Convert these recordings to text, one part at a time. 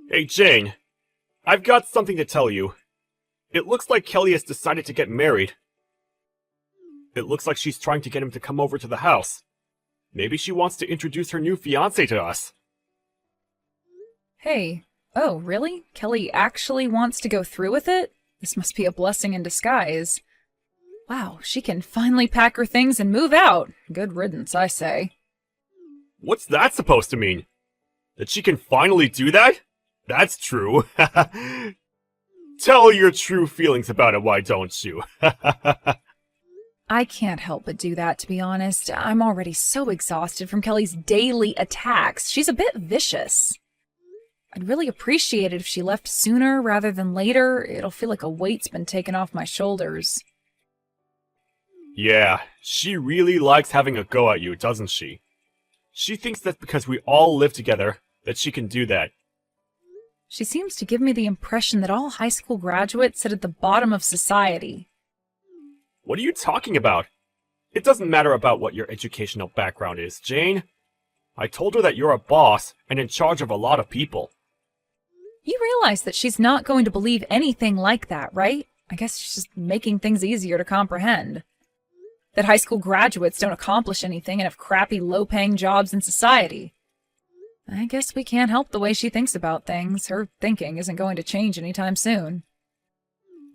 Hey Jane, I've got something to tell you. It looks like Kelly has decided to get married. It looks like she's trying to get him to come over to the house. Maybe she wants to introduce her new fiancé to us. Hey, oh, really? Kelly actually wants to go through with it? This must be a blessing in disguise. Wow, she can finally pack her things and move out. Good riddance, I say. What's that supposed to mean? That she can finally do that? That's true. Tell your true feelings about it, why don't you? I can't help but do that, to be honest. I'm already so exhausted from Kelly's daily attacks. She's a bit vicious. I'd really appreciate it if she left sooner rather than later. It'll feel like a weight's been taken off my shoulders. Yeah, she really likes having a go at you, doesn't she? She thinks that because we all live together, that she can do that. She seems to give me the impression that all high school graduates sit at the bottom of society. What are you talking about? It doesn't matter about what your educational background is, Jane. I told her that you're a boss and in charge of a lot of people. You realize that she's not going to believe anything like that, right? I guess she's just making things easier to comprehend. That high school graduates don't accomplish anything and have crappy, low-paying jobs in society. I guess we can't help the way she thinks about things. Her thinking isn't going to change anytime soon.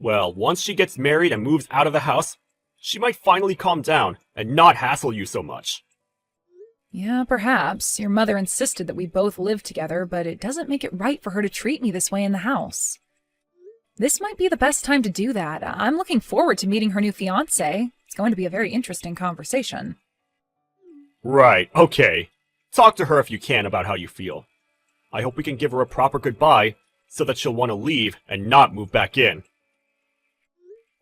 Well, once she gets married and moves out of the house, she might finally calm down and not hassle you so much. Yeah, perhaps. Your mother insisted that we both live together, but it doesn't make it right for her to treat me this way in the house. This might be the best time to do that. I'm looking forward to meeting her new fiancé. It's going to be a very interesting conversation. Right, okay. Talk to her if you can about how you feel. I hope we can give her a proper goodbye so that she'll want to leave and not move back in.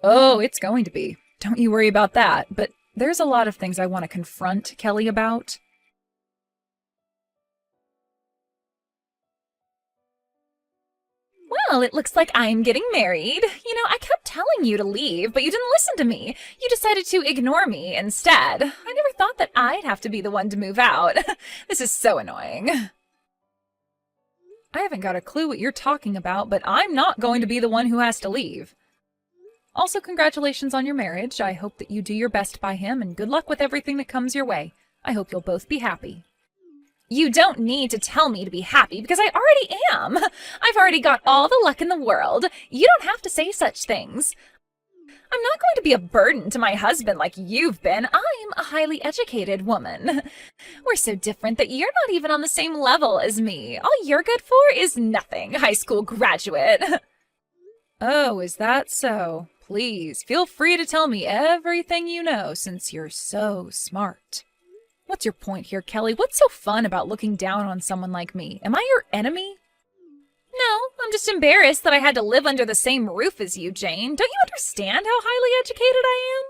Oh, it's going to be. Don't you worry about that. But there's a lot of things I want to confront Kelly about. Well, it looks like I'm getting married. You know, I kept telling you to leave, but you didn't listen to me. You decided to ignore me instead. I never thought that I'd have to be the one to move out. This is so annoying. I haven't got a clue what you're talking about, but I'm not going to be the one who has to leave. Also, congratulations on your marriage. I hope that you do your best by him, and good luck with everything that comes your way. I hope you'll both be happy. You don't need to tell me to be happy, because I already am. I've already got all the luck in the world. You don't have to say such things. I'm not going to be a burden to my husband like you've been. I'm a highly educated woman. We're so different that you're not even on the same level as me. All you're good for is nothing, high school graduate. Oh, is that so? Please, feel free to tell me everything you know, since you're so smart. What's your point here, Kelly? What's so fun about looking down on someone like me? Am I your enemy? No, I'm just embarrassed that I had to live under the same roof as you, Jane. Don't you understand how highly educated I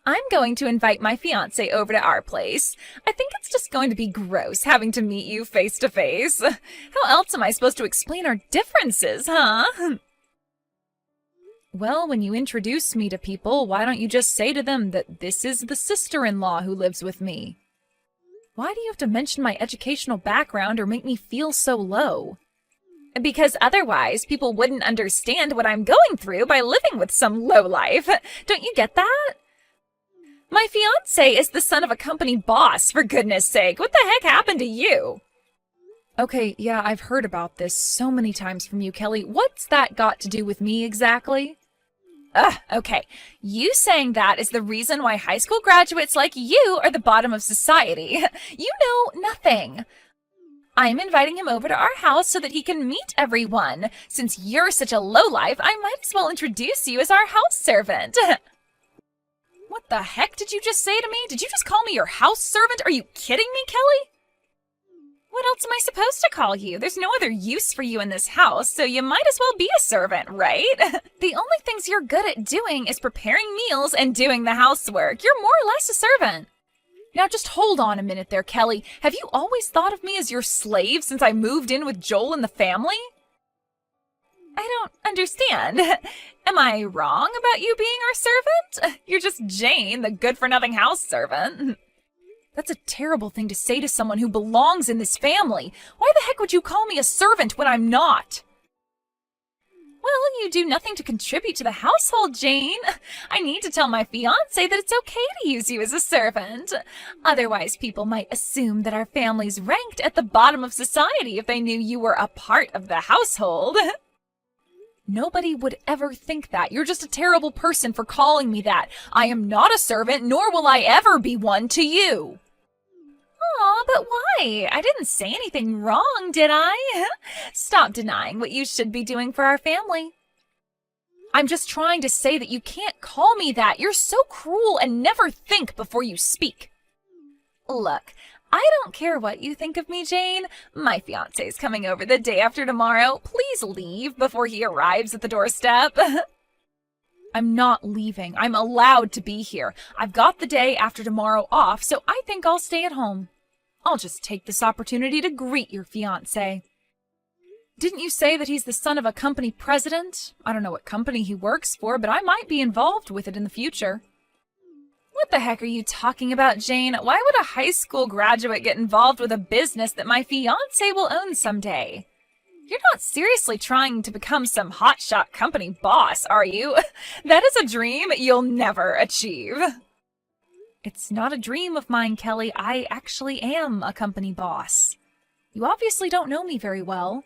am? I'm going to invite my fiancé over to our place. I think it's just going to be gross having to meet you face to face. How else am I supposed to explain our differences, huh? Well, when you introduce me to people, why don't you just say to them that this is the sister-in-law who lives with me? Why do you have to mention my educational background or make me feel so low? Because otherwise, people wouldn't understand what I'm going through by living with some lowlife. Don't you get that? My fiancé is the son of a company boss, for goodness sake. What the heck happened to you? Okay, yeah, I've heard about this so many times from you, Kelly. What's that got to do with me exactly? Okay. You saying that is the reason why high school graduates like you are the bottom of society. You know nothing. I'm inviting him over to our house so that he can meet everyone. Since you're such a lowlife, I might as well introduce you as our house servant. What the heck did you just say to me? Did you just call me your house servant? Are you kidding me, Kelly? What else am I supposed to call you? There's no other use for you in this house, so you might as well be a servant, right? The only things you're good at doing is preparing meals and doing the housework. You're more or less a servant. Now just hold on a minute there, Kelly. Have you always thought of me as your slave since I moved in with Joel and the family? I don't understand. Am I wrong about you being our servant? You're just Jane, the good-for-nothing house servant. That's a terrible thing to say to someone who belongs in this family. Why the heck would you call me a servant when I'm not? Well, you do nothing to contribute to the household, Jane. I need to tell my fiancé that it's okay to use you as a servant. Otherwise, people might assume that our family's ranked at the bottom of society if they knew you were a part of the household. Nobody would ever think that. You're just a terrible person for calling me that. I am not a servant, nor will I ever be one to you. Aw, but why? I didn't say anything wrong, did I? Stop denying what you should be doing for our family. I'm just trying to say that you can't call me that. You're so cruel and never think before you speak. Look, I don't care what you think of me, Jane. My fiancé's coming over the day after tomorrow. Please leave before he arrives at the doorstep. I'm not leaving. I'm allowed to be here. I've got the day after tomorrow off, so I think I'll stay at home. I'll just take this opportunity to greet your fiancé. Didn't you say that he's the son of a company president? I don't know what company he works for, but I might be involved with it in the future. What the heck are you talking about, Jane? Why would a high school graduate get involved with a business that my fiancé will own someday? You're not seriously trying to become some hotshot company boss, are you? That is a dream you'll never achieve. It's not a dream of mine, Kelly. I actually am a company boss. You obviously don't know me very well.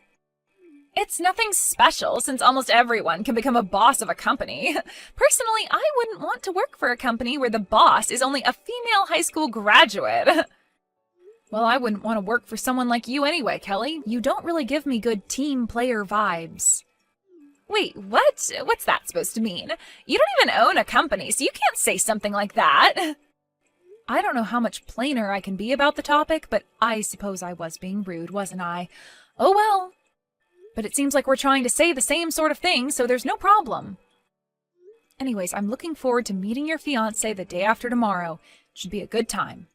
It's nothing special, since almost everyone can become a boss of a company. Personally, I wouldn't want to work for a company where the boss is only a female high school graduate. Well, I wouldn't want to work for someone like you anyway, Kelly. You don't really give me good team player vibes. Wait, what? What's that supposed to mean? You don't even own a company, so you can't say something like that. I don't know how much plainer I can be about the topic, but I suppose I was being rude, wasn't I? Oh well. But it seems like we're trying to say the same sort of thing, so there's no problem. Anyways, I'm looking forward to meeting your fiancé the day after tomorrow. It should be a good time.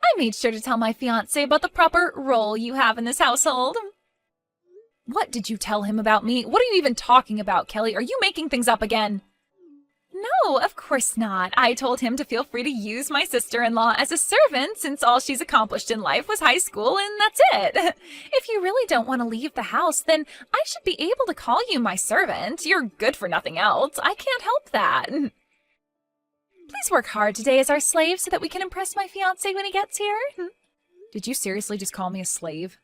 I made sure to tell my fiancé about the proper role you have in this household. What did you tell him about me? What are you even talking about, Kelly? Are you making things up again? No, of course not. I told him to feel free to use my sister-in-law as a servant since all she's accomplished in life was high school and that's it. If you really don't want to leave the house, then I should be able to call you my servant. You're good for nothing else. I can't help that. Please work hard today as our slave so that we can impress my fiancé when he gets here. Did you seriously just call me a slave?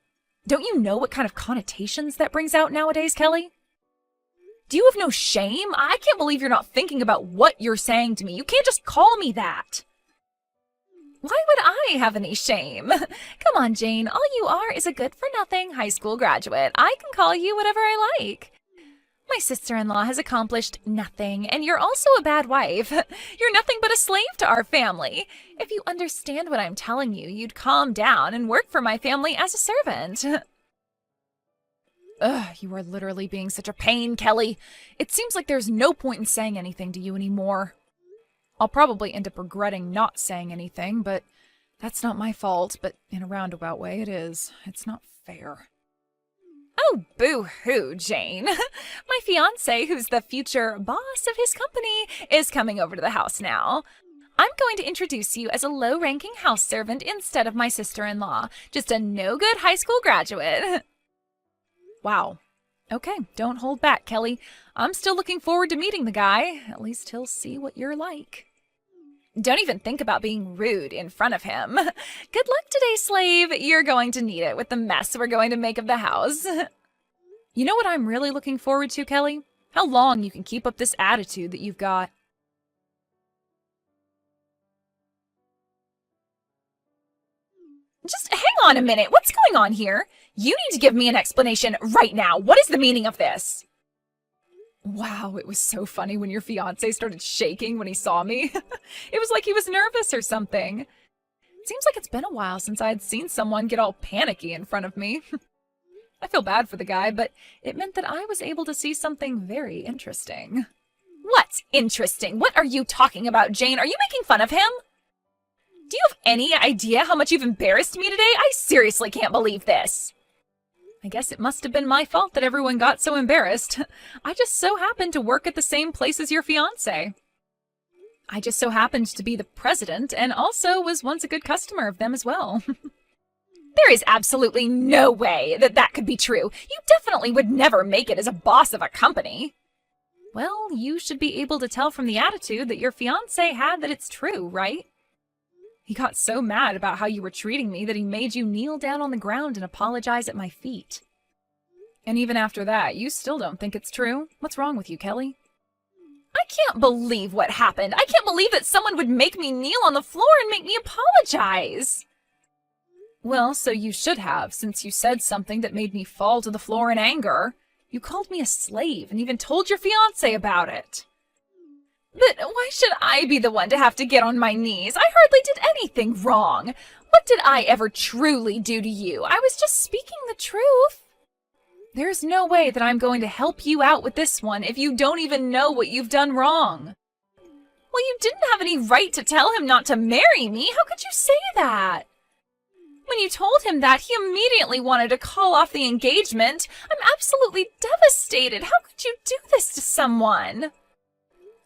Don't you know what kind of connotations that brings out nowadays, Kelly? Do you have no shame? I can't believe you're not thinking about what you're saying to me. You can't just call me that. Why would I have any shame? Come on, Jane. All you are is a good-for-nothing high school graduate. I can call you whatever I like. My sister-in-law has accomplished nothing, and you're also a bad wife. You're nothing but a slave to our family. If you understand what I'm telling you, you'd calm down and work for my family as a servant. Ugh, you are literally being such a pain, Kelly. It seems like there's no point in saying anything to you anymore. I'll probably end up regretting not saying anything, but that's not my fault, but in a roundabout way it is. It's not fair. Oh, boo-hoo, Jane. My fiancé, who's the future boss of his company, is coming over to the house now. I'm going to introduce you as a low-ranking house servant instead of my sister-in-law, just a no-good high school graduate. Wow. Okay, don't hold back, Kelly. I'm still looking forward to meeting the guy. At least he'll see what you're like. Don't even think about being rude in front of him. Good luck today, slave. You're going to need it with the mess we're going to make of the house. You know what I'm really looking forward to, Kelly? How long you can keep up this attitude that you've got. Just hang on a minute. What's going on here? You need to give me an explanation right now. What is the meaning of this? Wow, it was so funny when your fiancé started shaking when he saw me. It was like he was nervous or something. It seems like it's been a while since I had seen someone get all panicky in front of me. I feel bad for the guy, but it meant that I was able to see something very interesting. What's interesting? What are you talking about, Jane? Are you making fun of him? Do you have any idea how much you've embarrassed me today? I seriously can't believe this. I guess it must have been my fault that everyone got so embarrassed. I just so happened to work at the same place as your fiancé. I just so happened to be the president and also was once a good customer of them as well. There is absolutely no way that that could be true. You definitely would never make it as a boss of a company. Well, you should be able to tell from the attitude that your fiancé had that it's true, right? He got so mad about how you were treating me that he made you kneel down on the ground and apologize at my feet. And even after that, you still don't think it's true? What's wrong with you, Kelly? I can't believe what happened. I can't believe that someone would make me kneel on the floor and make me apologize. Well, so you should have, since you said something that made me fall to the floor in anger. You called me a slave and even told your fiancé about it. But why should I be the one to have to get on my knees? I hardly did anything wrong. What did I ever truly do to you? I was just speaking the truth. There's no way that I'm going to help you out with this one if you don't even know what you've done wrong. Well, you didn't have any right to tell him not to marry me. How could you say that? When you told him that, he immediately wanted to call off the engagement. I'm absolutely devastated. How could you do this to someone?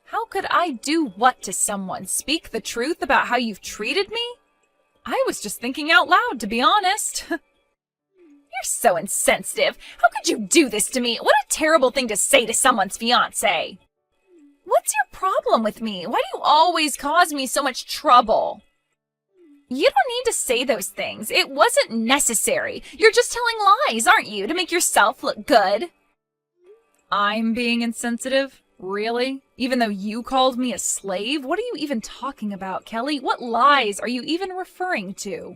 How could I do what to someone? Speak the truth about how you've treated me? I was just thinking out loud, to be honest. You're so insensitive. How could you do this to me? What a terrible thing to say to someone's fiancé. What's your problem with me? Why do you always cause me so much trouble? You don't need to say those things. It wasn't necessary. You're just telling lies, aren't you, to make yourself look good? I'm being insensitive? Really? Even though you called me a slave? What are you even talking about, Kelly? What lies are you even referring to?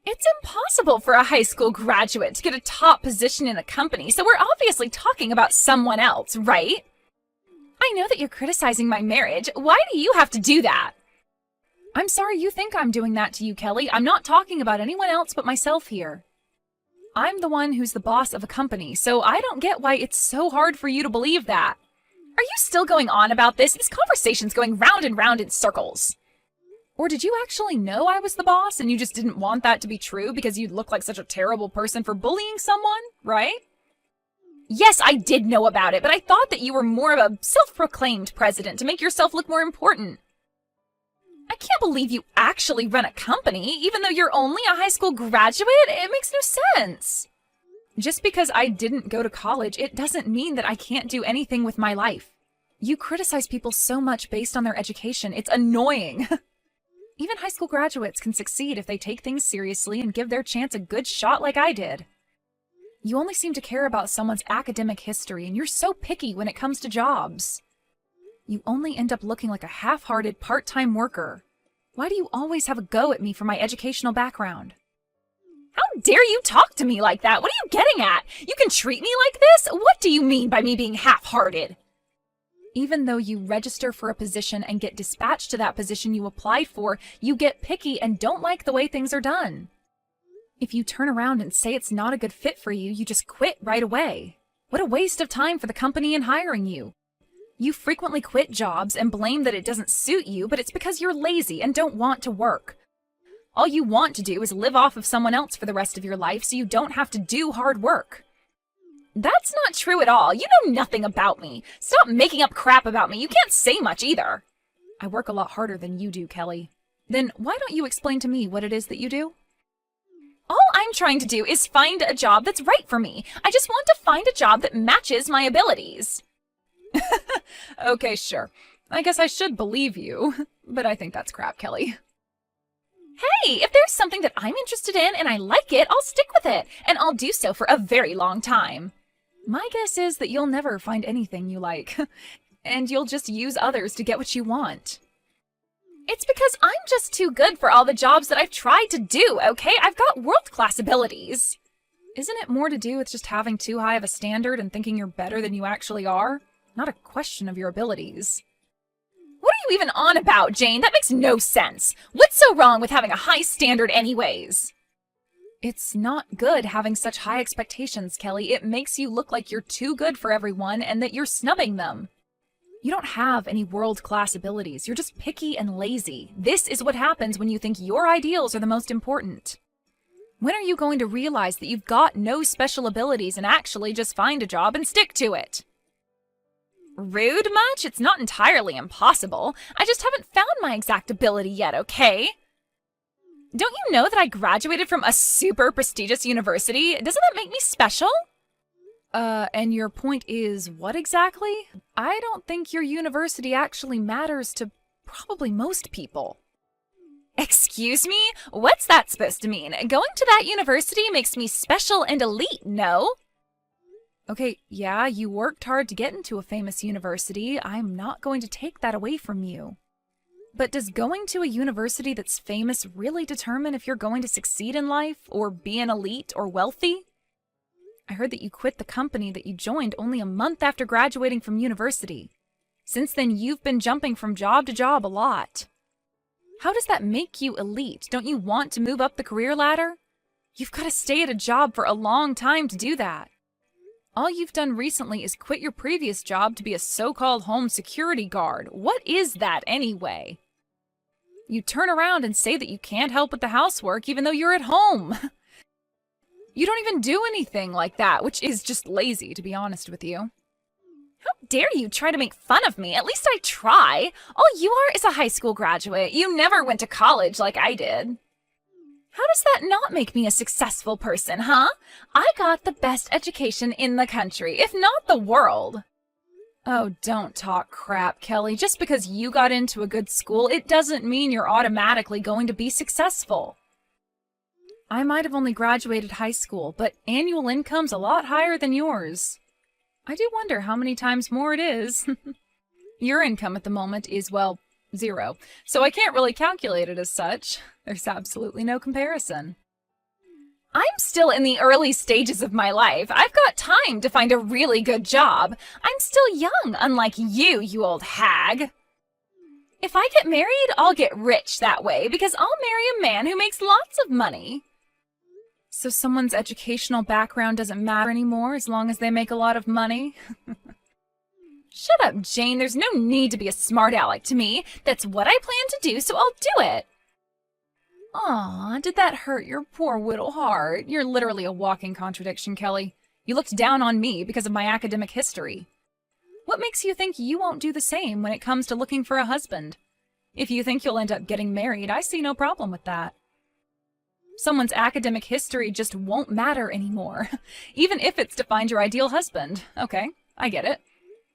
It's impossible for a high school graduate to get a top position in a company, so we're obviously talking about someone else, right? I know that you're criticizing my marriage. Why do you have to do that? I'm sorry you think I'm doing that to you, Kelly. I'm not talking about anyone else but myself here. I'm the one who's the boss of a company, so I don't get why it's so hard for you to believe that. Are you still going on about this? This conversation's going round and round in circles. Or did you actually know I was the boss and you just didn't want that to be true because you'd look like such a terrible person for bullying someone, right? Yes, I did know about it, but I thought that you were more of a self-proclaimed president to make yourself look more important. I can't believe you actually run a company, even though you're only a high school graduate. It makes no sense. Just because I didn't go to college, it doesn't mean that I can't do anything with my life. You criticize people so much based on their education. It's annoying. Even high school graduates can succeed if they take things seriously and give their chance a good shot like I did. You only seem to care about someone's academic history, and you're so picky when it comes to jobs. You only end up looking like a half-hearted part-time worker. Why do you always have a go at me for my educational background? How dare you talk to me like that? What are you getting at? You can treat me like this? What do you mean by me being half-hearted? Even though you register for a position and get dispatched to that position you applied for, you get picky and don't like the way things are done. If you turn around and say it's not a good fit for you, you just quit right away. What a waste of time for the company in hiring you. You frequently quit jobs and blame that it doesn't suit you, but it's because you're lazy and don't want to work. All you want to do is live off of someone else for the rest of your life so you don't have to do hard work. That's not true at all. You know nothing about me. Stop making up crap about me. You can't say much either. I work a lot harder than you do, Kelly. Then why don't you explain to me what it is that you do? All I'm trying to do is find a job that's right for me. I just want to find a job that matches my abilities. Okay, sure. I guess I should believe you, but I think that's crap, Kelly. Hey, if there's something that I'm interested in and I like it, I'll stick with it, and I'll do so for a very long time. My guess is that you'll never find anything you like, and you'll just use others to get what you want. It's because I'm just too good for all the jobs that I've tried to do, okay? I've got world-class abilities. Isn't it more to do with just having too high of a standard and thinking you're better than you actually are? Not a question of your abilities. What are you even on about, Jane? That makes no sense. What's so wrong with having a high standard anyways? It's not good having such high expectations, Kelly. It makes you look like you're too good for everyone and that you're snubbing them. You don't have any world-class abilities. You're just picky and lazy. This is what happens when you think your ideals are the most important. When are you going to realize that you've got no special abilities and actually just find a job and stick to it? Rude much? It's not entirely impossible. I just haven't found my exact ability yet, okay? Don't you know that I graduated from a super prestigious university? Doesn't that make me special? And your point is what exactly? I don't think your university actually matters to probably most people. Excuse me? What's that supposed to mean? Going to that university makes me special and elite, no? Okay, yeah, you worked hard to get into a famous university. I'm not going to take that away from you. But does going to a university that's famous really determine if you're going to succeed in life, or be an elite or wealthy? I heard that you quit the company that you joined only a month after graduating from university. Since then, you've been jumping from job to job a lot. How does that make you elite? Don't you want to move up the career ladder? You've got to stay at a job for a long time to do that. All you've done recently is quit your previous job to be a so-called home security guard. What is that anyway? You turn around and say that you can't help with the housework even though you're at home. You don't even do anything like that, which is just lazy, to be honest with you. How dare you try to make fun of me? At least I try. All you are is a high school graduate. You never went to college like I did. How does that not make me a successful person, huh? I got the best education in the country, if not the world. Oh, don't talk crap, Kelly. Just because you got into a good school, it doesn't mean you're automatically going to be successful. I might have only graduated high school, but annual income's a lot higher than yours. I do wonder how many times more it is. Your income at the moment is, well, 0, so I can't really calculate it as such. There's absolutely no comparison. I'm still in the early stages of my life. I've got time to find a really good job. I'm still young, unlike you, you old hag. If I get married, I'll get rich that way, because I'll marry a man who makes lots of money. So someone's educational background doesn't matter anymore as long as they make a lot of money? Shut up, Jane. There's no need to be a smart aleck to me. That's what I plan to do, so I'll do it. Aw, did that hurt your poor little heart? You're literally a walking contradiction, Kelly. You looked down on me because of my academic history. What makes you think you won't do the same when it comes to looking for a husband? If you think you'll end up getting married, I see no problem with that. Someone's academic history just won't matter anymore, even if it's to find your ideal husband. Okay, I get it.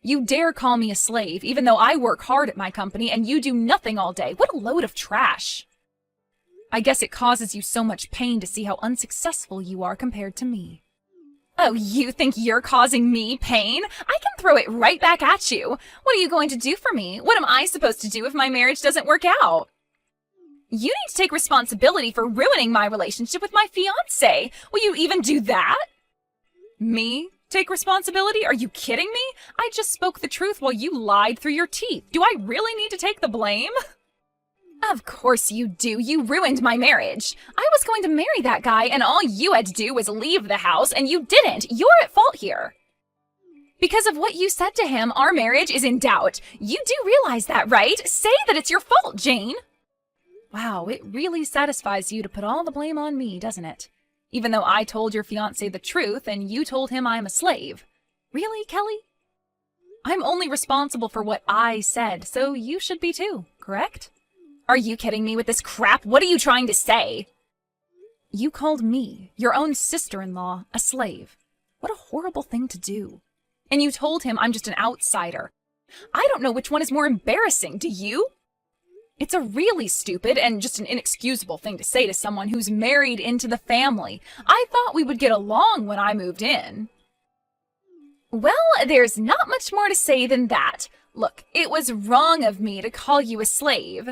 You dare call me a slave, even though I work hard at my company and you do nothing all day. What a load of trash. I guess it causes you so much pain to see how unsuccessful you are compared to me. Oh, you think you're causing me pain? I can throw it right back at you. What are you going to do for me? What am I supposed to do if my marriage doesn't work out? You need to take responsibility for ruining my relationship with my fiancé. Will you even do that? Me? Take responsibility? Are you kidding me? I just spoke the truth while you lied through your teeth. Do I really need to take the blame? Of course you do. You ruined my marriage. I was going to marry that guy and all you had to do was leave the house and you didn't. You're at fault here. Because of what you said to him, our marriage is in doubt. You do realize that, right? Say that it's your fault, Jane. Wow, it really satisfies you to put all the blame on me, doesn't it? Even though I told your fiancé the truth and you told him I'm a slave. Really, Kelly? I'm only responsible for what I said, so you should be too, correct? Are you kidding me with this crap? What are you trying to say? You called me, your own sister-in-law, a slave. What a horrible thing to do. And you told him I'm just an outsider. I don't know which one is more embarrassing, do you? It's a really stupid and just an inexcusable thing to say to someone who's married into the family. I thought we would get along when I moved in. Well, there's not much more to say than that. Look, it was wrong of me to call you a slave.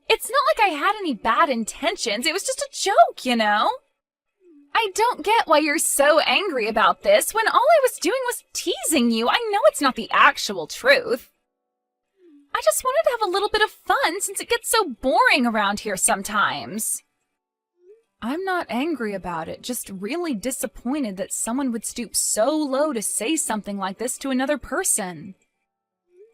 It's not like I had any bad intentions. It was just a joke, you know? I don't get why you're so angry about this when all I was doing was teasing you. I know it's not the actual truth. I just wanted to have a little bit of fun since it gets so boring around here sometimes. I'm not angry about it, just really disappointed that someone would stoop so low to say something like this to another person.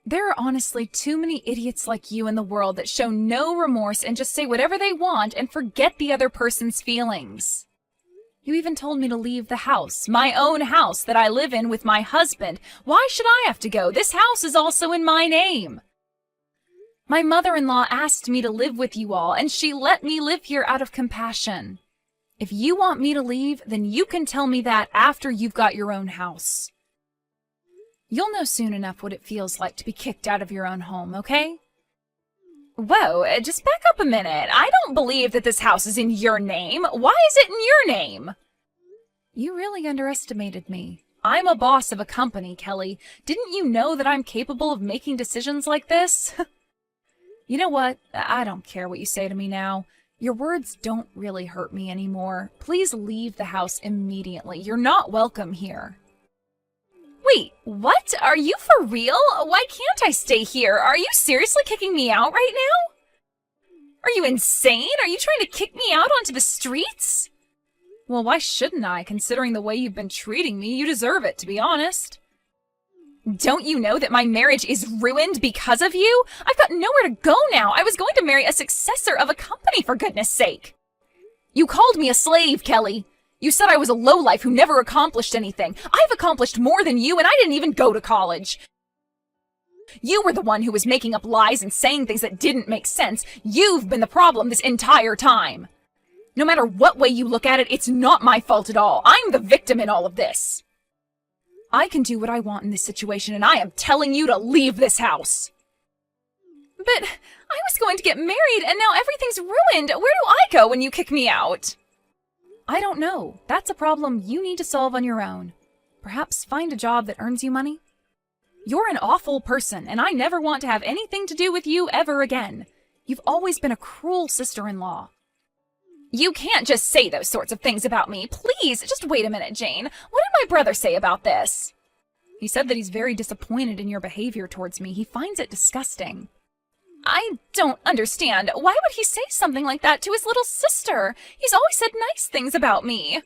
There are honestly too many idiots like you in the world that show no remorse and just say whatever they want and forget the other person's feelings. You even told me to leave the house, my own house that I live in with my husband. Why should I have to go? This house is also in my name. My mother-in-law asked me to live with you all, and she let me live here out of compassion. If you want me to leave, then you can tell me that after you've got your own house. You'll know soon enough what it feels like to be kicked out of your own home, okay? Whoa, just back up a minute. I don't believe that this house is in your name. Why is it in your name? You really underestimated me. I'm a boss of a company, Kelly. Didn't you know that I'm capable of making decisions like this? You know what? I don't care what you say to me now. Your words don't really hurt me anymore. Please leave the house immediately. You're not welcome here. Wait, what? Are you for real? Why can't I stay here? Are you seriously kicking me out right now? Are you insane? Are you trying to kick me out onto the streets? Well, why shouldn't I, considering the way you've been treating me? You deserve it, to be honest. Don't you know that my marriage is ruined because of you? I've got nowhere to go now. I was going to marry a successor of a company, for goodness sake. You called me a slave, Kelly. You said I was a lowlife who never accomplished anything. I've accomplished more than you, and I didn't even go to college. You were the one who was making up lies and saying things that didn't make sense. You've been the problem this entire time. No matter what way you look at it, it's not my fault at all. I'm the victim in all of this. I can do what I want in this situation, and I am telling you to leave this house. But I was going to get married, and now everything's ruined. Where do I go when you kick me out? I don't know. That's a problem you need to solve on your own. Perhaps find a job that earns you money. You're an awful person, and I never want to have anything to do with you ever again. You've always been a cruel sister-in-law. You can't just say those sorts of things about me. Please, just wait a minute, Jane. What did my brother say about this? He said that he's very disappointed in your behavior towards me. He finds it disgusting. I don't understand. Why would he say something like that to his little sister? He's always said nice things about me.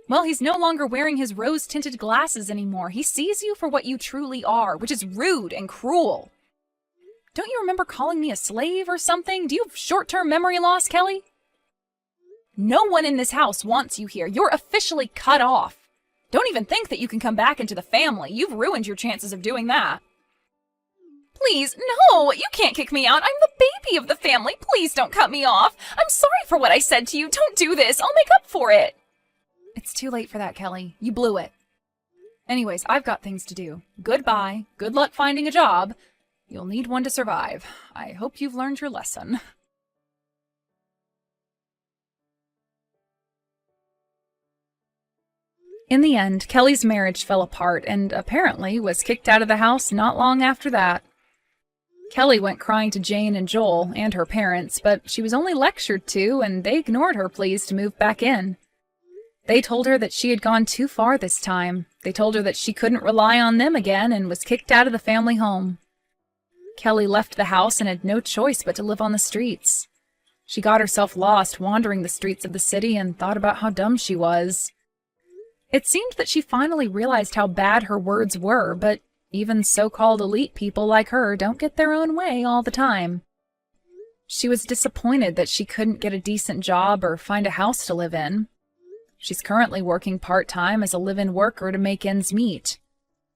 Well, he's no longer wearing his rose-tinted glasses anymore. He sees you for what you truly are, which is rude and cruel. Don't you remember calling me a slave or something? Do you have short-term memory loss, Kelly? No one in this house wants you here. You're officially cut off. Don't even think that you can come back into the family. You've ruined your chances of doing that. Please, no, you can't kick me out. I'm the baby of the family. Please don't cut me off. I'm sorry for what I said to you. Don't do this. I'll make up for it. It's too late for that, Kelly. You blew it. Anyways, I've got things to do. Goodbye. Good luck finding a job. You'll need one to survive. I hope you've learned your lesson. In the end, Kelly's marriage fell apart and apparently was kicked out of the house not long after that. Kelly went crying to Jane and Joel and her parents, but she was only lectured to, and they ignored her pleas to move back in. They told her that she had gone too far this time. They told her that she couldn't rely on them again and was kicked out of the family home. Kelly left the house and had no choice but to live on the streets. She got herself lost wandering the streets of the city and thought about how dumb she was. It seemed that she finally realized how bad her words were, but even so-called elite people like her don't get their own way all the time. She was disappointed that she couldn't get a decent job or find a house to live in. She's currently working part-time as a live-in worker to make ends meet.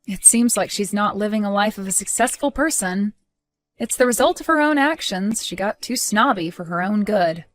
It seems like she's not living a life of a successful person. It's the result of her own actions. She got too snobby for her own good.